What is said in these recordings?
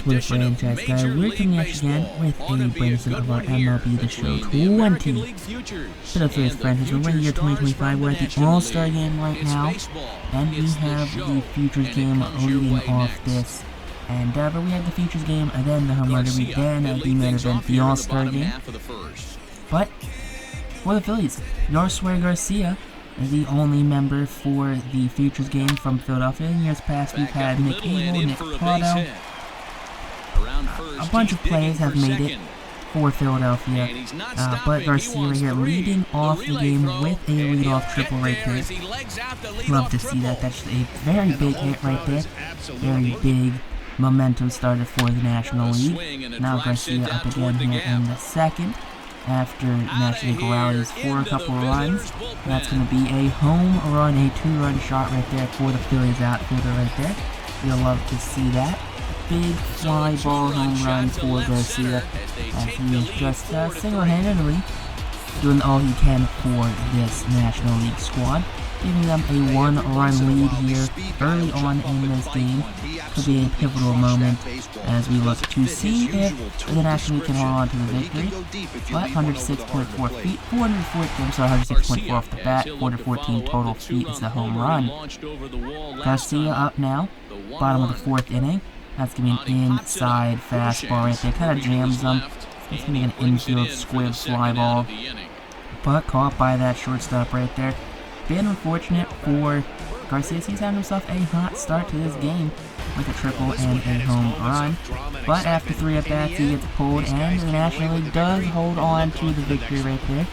for the franchise guy. We're coming at you again with a brand new of our MLB The Show 20. For the Phillies franchise, we're in the year 2025. We're at the All-Star game right now, and we have the Futures game leading off this. And but we have the Futures game, and then the Home Run Derby, then the main event, the All-Star game. But for the Phillies, Yasuel Garcia is the only member for the Futures game from Philadelphia. In years past, we've had Nick Abel, Nick Prado. A bunch of players have made it for Philadelphia, but Garcia right here leading off the game with a leadoff triple right there. Love to see that. That's a very big hit right there. Very big momentum starter for the National League. Now Garcia up again here in the second, after National League rallies for a couple of runs. That's going to be a home run, a 2-run shot right there for the Phillies outfielder right there. You'll love to see that. Big fly ball home run for Garcia, as he is just single-handedly doing all he can for this National League squad, giving them a 1-run lead here early on in this game. Could be a pivotal moment as we look to see if the National League can hold on to the victory. But 106.4 feet, 106.4 off the bat, 414 total feet is the home run. Garcia up now, bottom of the 4th inning. That's going to be an inside fastball right there, kind of jams them. It's going to be an infield squib fly ball, but caught by that shortstop right there. Bit unfortunate for Garcia. He's having himself a hot start to this game with a triple and a home run. But after 3 at-bats, he gets pulled, and the National League does hold on to the victory right there.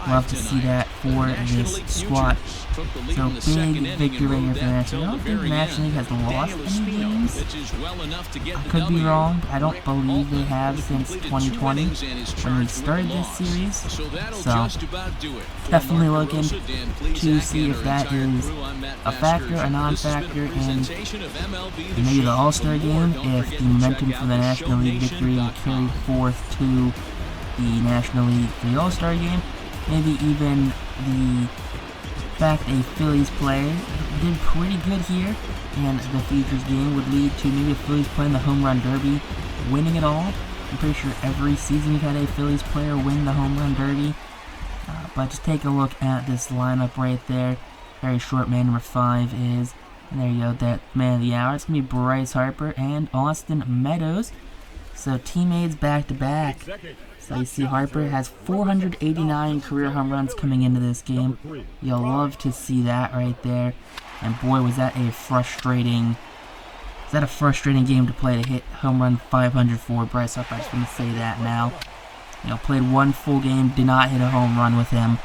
Love to see that for this squad. So big victory right here for the National League. I don't think the National League has lost any games. I could be wrong, but I don't believe they have since 2020 when we started this series. So definitely looking to see if that is a factor, a non-factor, and maybe the All-Star game, if the momentum for the National League victory will carry forth to the National League for the All-Star game. Maybe even the fact a Phillies player did pretty good here, and the Futures game would lead to maybe the Phillies playing the Home Run Derby, winning it all. I'm pretty sure every season we've had a Phillies player win the Home Run Derby. But just take a look at this lineup right there. Very short man number 5 is, and there you go, that man of the hour. It's going to be Bryce Harper and Austin Meadows. So teammates back-to-back. So you see Harper has 489 career home runs coming into this game. You'll love to see that right there. And boy, was that a frustrating game to play, to hit home run 500 for Bryce Harper. I just want to say that now. Played one full game, did not hit a home run with him.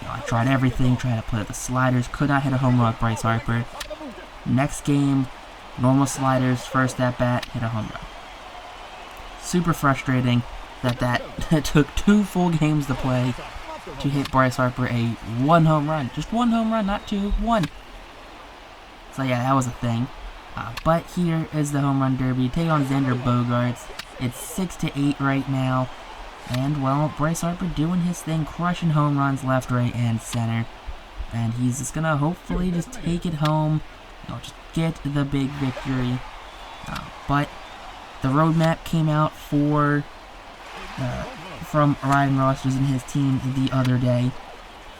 I tried everything, tried to play the sliders, could not hit a home run with Bryce Harper. Next game, normal sliders, first at bat, hit a home run. Super frustrating that it took 2 full games to play to hit Bryce Harper a 1 home run. Just 1 home run, not 2, 1. So yeah, that was a thing. But here is the Home Run Derby. Take on Xander Bogaerts. It's 6-8 right now. And, well, Bryce Harper doing his thing, crushing home runs left, right, and center. And he's just going to hopefully just take it home, just get the big victory. But the roadmap came out from Ryan Rosters and his team the other day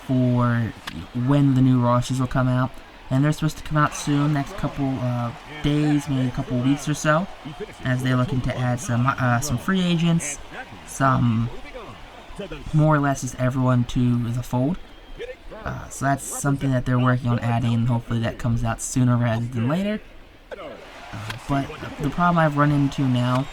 for when the new rosters will come out. And they're supposed to come out soon, next couple days, maybe a couple weeks or so, as they're looking to add some free agents, some more or less just everyone to the fold. So that's something that they're working on adding, and hopefully that comes out sooner rather than later. But the problem I've run into now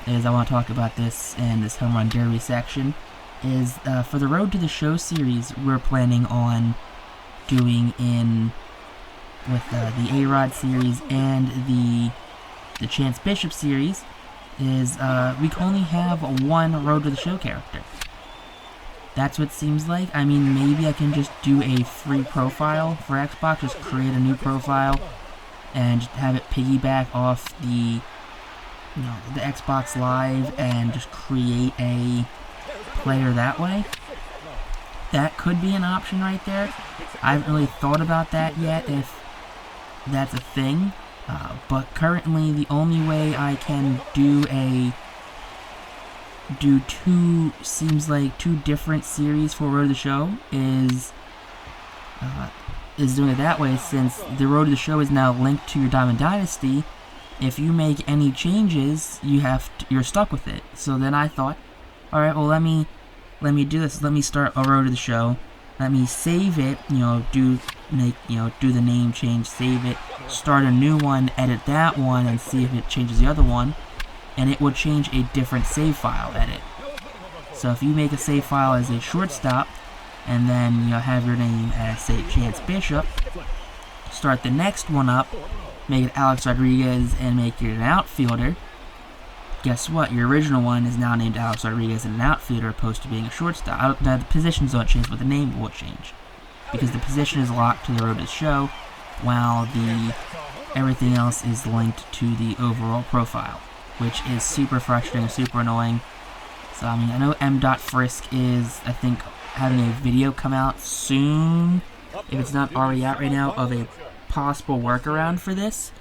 is, I want to talk about this in this Home Run Derby section, is for the Road to the Show series we're planning on doing with the A-Rod series and the Chance Bishop series, is we can only have 1 Road to the Show character. That's what it seems like. I mean, maybe I can just do a free profile for Xbox, just create a new profile and just have it piggyback off the Xbox Live and just create a player that way. That could be an option right there. I haven't really thought about that yet, if that's a thing. But currently, the only way I can do two different series for Road to the Show is doing it that way, since the Road to the Show is now linked to your Diamond Dynasty. If you make any changes, you're stuck with it. So then I thought, all right, well let me do this. Let me start a Road to the Show. Let me save it. Do the name change, save it, start a new one, edit that one, and see if it changes the other one. And it would change a different save file edit. So if you make a save file as a shortstop, and then have your name as, say, Chance Bishop, start the next one up, make it Alex Rodriguez, and make it an outfielder, guess what? Your original one is now named Alex Rodriguez and an outfielder, opposed to being a shortstop. The positions don't change, but the name will change, because the position is locked to the Road to the Show, while everything else is linked to the overall profile, which is super frustrating, super annoying. So I know M.Frisk is, I think, having a video come out soon, if it's not already out right now, of a possible workaround for this.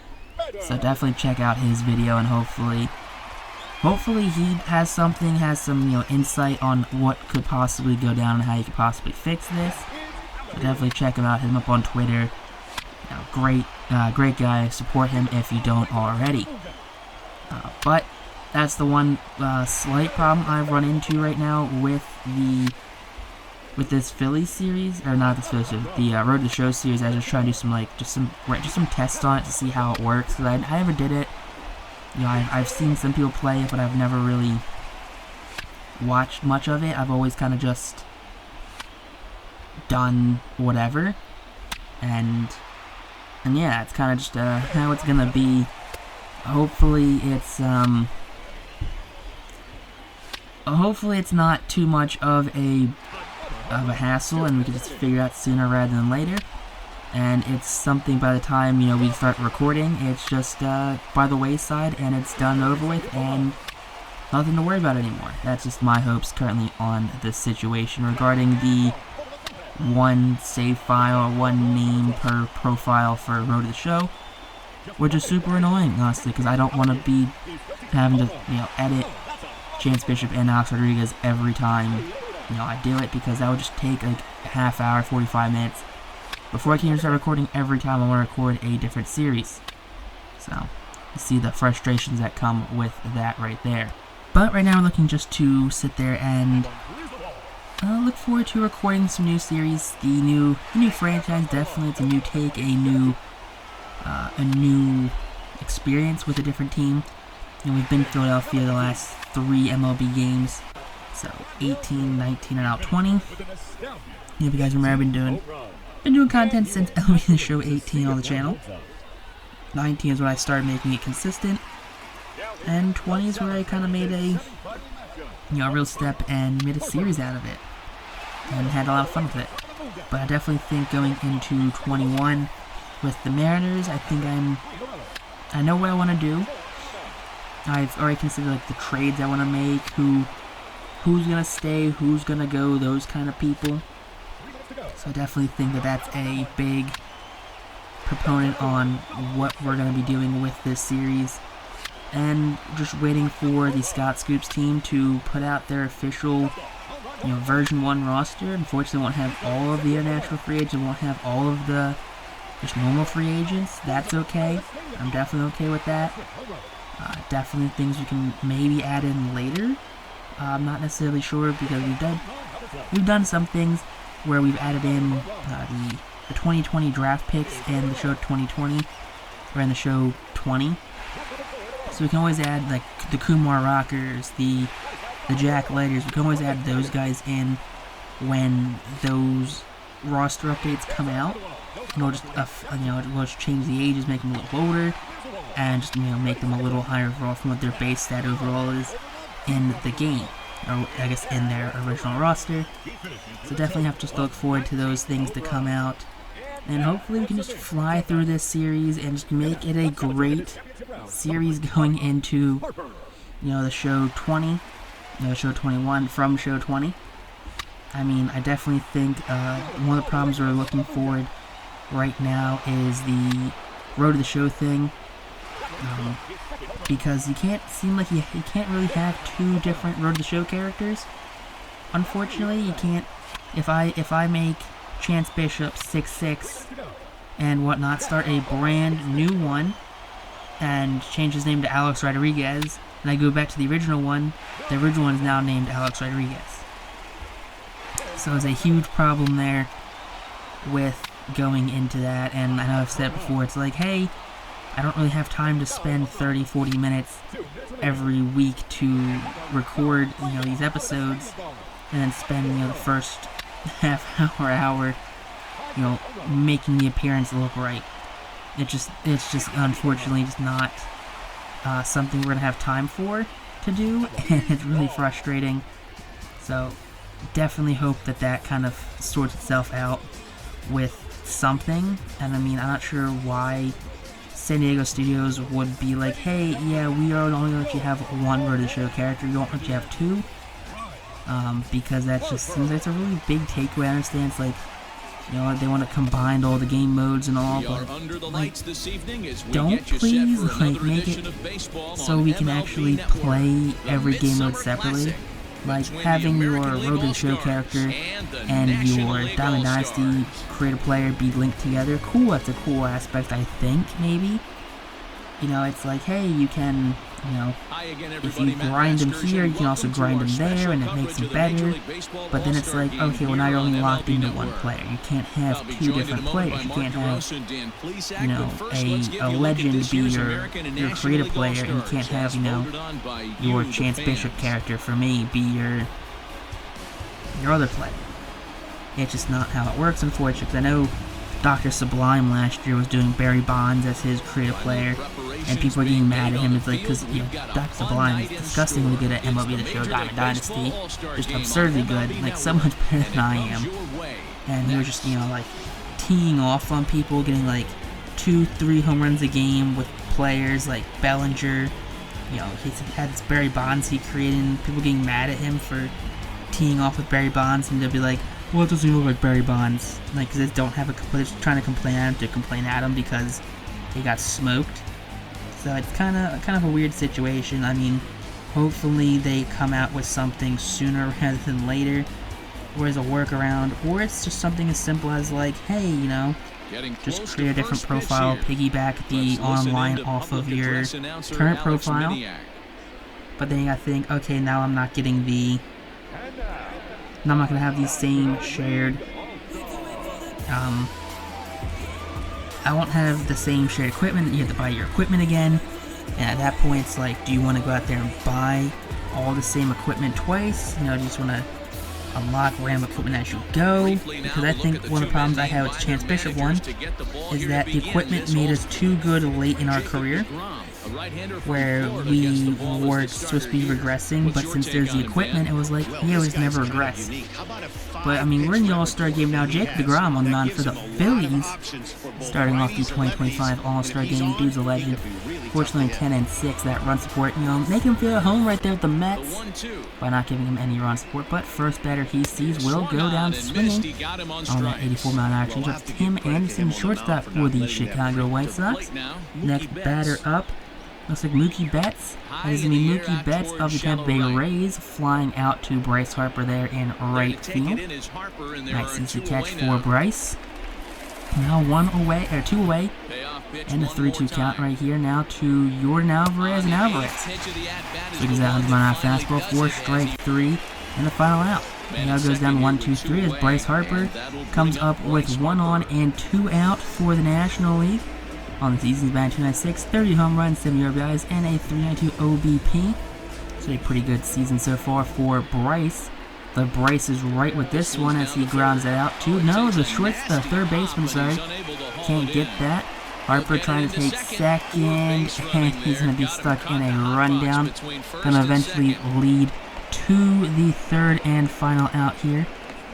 So definitely check out his video, and hopefully he has some insight on what could possibly go down and how you could possibly fix this. So definitely check him out. Hit him up on Twitter. Great guy. Support him if you don't already. But that's the one slight problem I've run into right now with this Phillies series, or not this Phillies series, the Road to the Show series. I was just trying to do some tests on it to see how it works, because I never did it. I've seen some people play it, but I've never really watched much of it. I've always kind of just done whatever, and yeah, it's kind of just how it's gonna be. Hopefully it's not too much of a hassle, and we can just figure it out sooner rather than later. And it's something, by the time we start recording, it's just by the wayside, and it's done over with, and nothing to worry about anymore. That's just my hopes currently on this situation regarding the one save file, one name per profile for Road to the Show, which is super annoying, honestly, because I don't want to be having to edit Chance Bishop and Alex Rodriguez every time I do it, because that would just take like a half hour, 45 minutes before I can even start recording every time I want to record a different series. So, you see the frustrations that come with that right there. But right now I'm looking just to sit there and look forward to recording some new series. The new franchise, definitely, it's a new take, a new experience with a different team. We've been in Philadelphia the last 3 MLB games, so 18, 19, and now 20. If you guys remember, I've been doing content since MLB The Show 18 on the channel. 19 is when I started making it consistent, and 20 is where I kind of made a real step and made a series out of it, and had a lot of fun with it. But I definitely think going into 21 with the Mariners, I know what I want to do. I've already considered the trades I want to make, who's gonna stay, who's gonna go, those kind of people. So I definitely think that's a big proponent on what we're gonna be doing with this series, and just waiting for the Scott Scoops team to put out their official version 1 roster. Unfortunately, won't have all of the international free agents, won't have all of the just normal free agents. That's okay. I'm definitely okay with that. Definitely things we can maybe add in later. I'm not necessarily sure, because we've done some things where we've added in the 2020 draft picks in the show 2020, or in the show 20. So we can always add the Kumar Rockers, the Jack Leiters. We can always add those guys in when those roster updates come out. We'll just change the ages, make them a little older, and just make them a little higher overall from what their base stat overall is in the game, or I guess in their original roster. So definitely have to look forward to those things to come out, and hopefully we can just fly through this series and just make it a great series going into the show 20, show 21 from show 20. I definitely think one of the problems we're looking forward right now is the Road to the Show thing. because you can't seem like you can't really have two different Road to the Show characters. Unfortunately, you can't. If I make Chance Bishop 6'6" and whatnot, start a brand new one, and change his name to Alex Rodriguez, and I go back to the original one is now named Alex Rodriguez. So there's a huge problem there with going into that, and I know I've said before, it's like, hey, I don't really have time to spend 30-40 minutes every week to record, these episodes, and then spend, the first half hour, making the appearance look right. It's just unfortunately just not something we're gonna have time for to do, and it's really frustrating. So definitely hope that kind of sorts itself out with something. And I mean, I'm not sure why San Diego Studios would be like, hey, yeah, we are only going to let you have one Road to the Show character, we won't let you have two, because that just seems like it's a really big takeaway. I understand it's like, they want to combine all the game modes and all, but like, don't please make it so we can actually play every game mode separately. Like, having your Road to the Show character and your Diamond Dynasty creator player be linked together, cool, that's a cool aspect, I think, maybe. It's like, hey, you can, if you grind them here, you can also grind them there, and it makes them better. But then it's like, okay, well, now you're only locked into one player. You can't have two different players. You can't have, a legend be your creative player, and you can't have, your Chance Bishop character, for me, be your other player. It's just not how it works, unfortunately, because I know Dr. Sublime last year was doing Barry Bonds as his creative player, and people are getting mad at him. It's like, because Dr. Sublime is disgustingly good at MLB The Show Diamond Dynasty, just absurdly good, like so much better than I am. And he was just, like, teeing off on people, getting like 2-3 home runs a game with players like Bellinger. He had this Barry Bonds he created, and people getting mad at him for teeing off with Barry Bonds, and they'll be like, well, it doesn't look like Barry Bonds. Like, because they don't have they're trying to complain at him because they got smoked. So it's kind of a weird situation. I mean, hopefully they come out with something sooner rather than later, or as a workaround, or it's just something as simple as like, hey, just create a different profile, piggyback the online off of your current profile. But then you gotta think, okay, now I'm not getting I'm not going to have these same shared, I won't have the same shared equipment. You have to buy your equipment again, and at that point it's like, do you want to go out there and buy all the same equipment twice? Do you just want to unlock random equipment as you go? Because I think one of the problems I had with the Chance Bishop one is that the equipment made us too good late in our career, where we were supposed to be regressing, but since there's the equipment, it was like, yeah, we just never regress. But I mean, we're in the All-Star game now. Jacob deGrom on the mound for the Phillies, starting off the 2025 All-Star game. Dude's a legend. Fortunately, 10-6, that run support, make him feel at home right there with the Mets by not giving him any run support. But first batter he sees will go down swinging on that 84-mile-an-hour changeup. Tim Anderson, shortstop for the Chicago White Sox. Next batter up, looks like Mookie Betts. That is going to be Mookie Betts of the Tampa Bay Rays, flying out to Bryce Harper there in right field. Nice easy catch for Bryce. Now two away, and a 3-2 count right here now to Jordan Alvarez, and Alvarez swings out 100-mile-an-hour fastball for strike 3 and the final out. And now goes down 1-2-3 as Bryce Harper comes up with 1 on and 2 out for the National League. On the season's batting 296, 30 home runs, 70 RBIs, and a 392 OBP. So a pretty good season so far for Bryce. The Bryce is right with this one as he grounds it out to, the third baseman, can't get that. Harper trying to take second, and he's going to be stuck in a rundown. Going to eventually lead to the third and final out here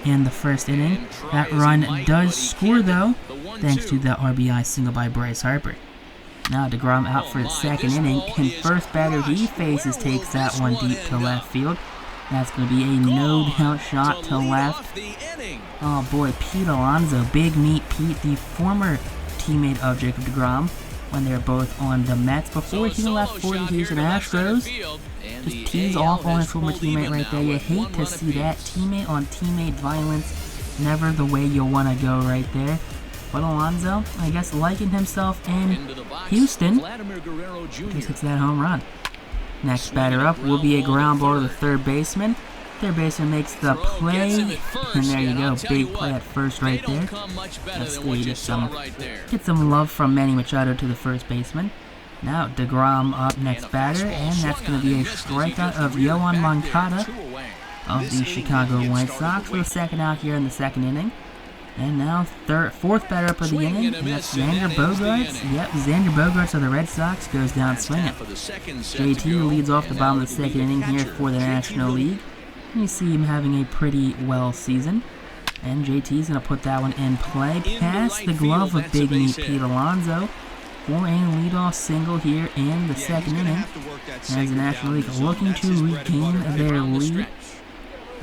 in the first inning. That run does score, though, thanks to the RBI single by Bryce Harper. Now deGrom out for the second inning, and first batter he faces takes that one deep to left field. That's going to be a no-doubt shot to left. Oh boy, Pete Alonso, Big Meat Pete, the former teammate of Jacob deGrom, when they were both on the Mets. Before he left for the Houston Astros, just tees off on his former teammate right there. You hate to see that. Teammate on teammate violence, never the way you want to go right there. But Alonso, I guess, liking himself in Houston, just hits that home run. Next batter up will be a ground ball to the third baseman. Third baseman makes the play, and there you go, big play at first right there. Let's get some love from Manny Machado to the first baseman. Now deGrom up next batter, and that's going to be a strikeout of Yoan Moncada of the Chicago White Sox for the second out here in the second inning. And now fourth batter up of the inning, and that's Xander Bogaerts. Yep, Xander Bogaerts of the Red Sox goes down swinging. JT leads off the bottom of the second inning here for the National League. And you see him having a pretty well season. And JT's going to put that one in play past the glove of Big Meat Pete Alonso for a leadoff single here in the second inning. As the National League looking to regain their lead.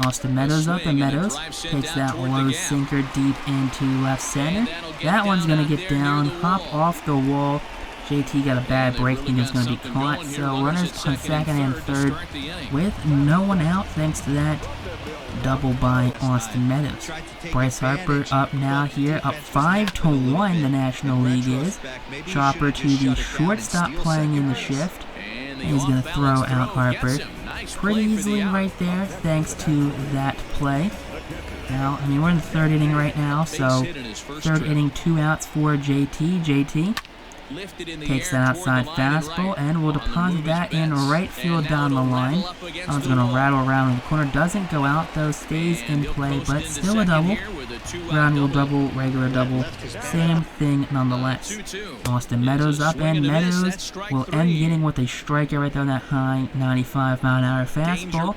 Austin Meadows up, and Meadows takes that low sinker deep into left center. That one's going to get down, hop off the wall. JT got a bad break, think it's going to be caught. So runners on second and third with no one out thanks to that double by Austin Meadows. Bryce Harper up now here, up 5-1 the National League is. Chopper to the shortstop playing in the shift. He's going to throw out Harper pretty easily right there thanks to that play. Now, I mean, we're in the third inning right now, so third inning, 2 outs for JT. JT takes that outside fastball and will deposit that in right field down the line. That one's going to rattle around in the corner. Doesn't go out, though, stays in play, but still a double. Ground rule double, regular double, same thing nonetheless. Austin Meadows up, and Meadows will end the inning with a strikeout right there on that high 95-mile-an-hour fastball.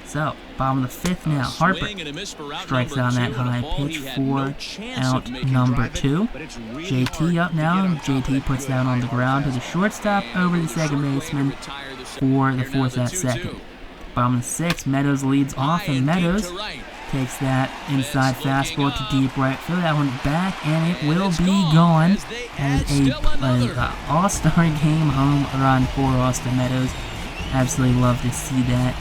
So, bottom of the fifth now, Harper strikes out on that high pitch for out number 2. JT up now, JT puts that on the ground to the shortstop over the second baseman for the fourth at second. Bottom of the sixth, Meadows leads off, and Meadows takes that inside fastball to deep right field. That one back, and it will be gone as a all-star game home run for Austin Meadows. Absolutely love to see that.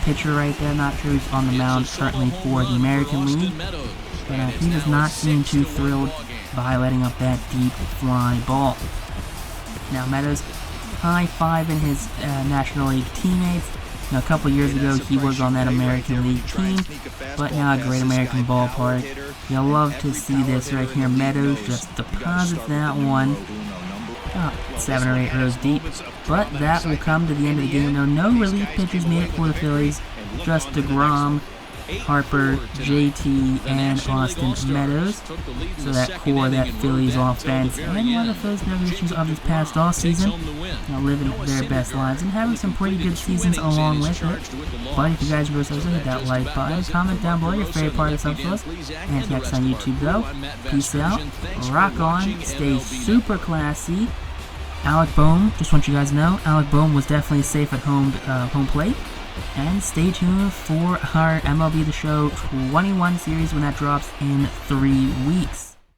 Pitcher right there, not sure who's on the mound currently for the American League, but he does not seem too thrilled by letting up that deep fly ball. Now Meadows high-fiving his National League teammates. Now, a couple years ago he was on that American League team, but now a Great American Ballpark. You'll love to see this right here. Meadows just deposits that one. 7 or 8 rows deep, but that will come to the end of the game. No relief pitchers made it for the Phillies, just deGrom, Harper, JT, and Austin Meadows. So that core, that Phillies offense, and one of the Phillies issues of this past off season, living their best lives and having some pretty good seasons along with it. But if you guys really hit that like button, comment down below your favorite part of the Subspace, and text on YouTube though. Peace out, rock on, stay super classy. Alec Bohm, just want you guys to know, Alec Bohm was definitely safe at home plate. And stay tuned for our MLB The Show 21 series when that drops in 3 weeks.